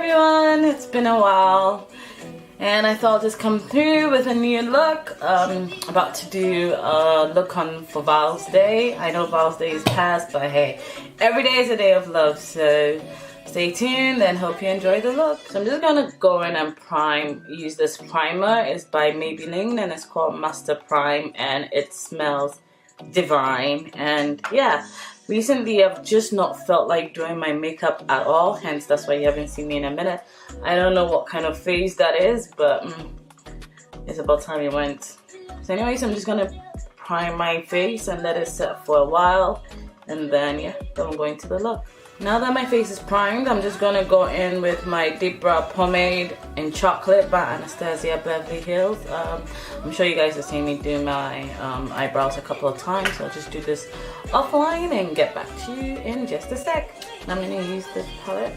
everyone, it's been a while and I thought I'd just come through with a new look. About to do a look on for Val's Day. I know Val's Day is past, but hey, every day is a day of love, so stay tuned and hope you enjoy the look. So I'm just gonna go in and use this primer. It's by Maybelline and it's called Master Prime and it smells divine. And yeah, recently I've just not felt like doing my makeup at all, hence that's why you haven't seen me in a minute. I don't know what kind of phase that is, but it's about time it went. So anyways, I'm just gonna prime my face and let it set for a while, and then yeah, then I'm going to the look. Now that my face is primed, I'm just gonna go in with my deep brow pomade in Chocolate by Anastasia Beverly Hills. I'm sure you guys have seen me do my eyebrows a couple of times, so I'll just do this offline and get back to you in just a sec. I'm gonna use this palette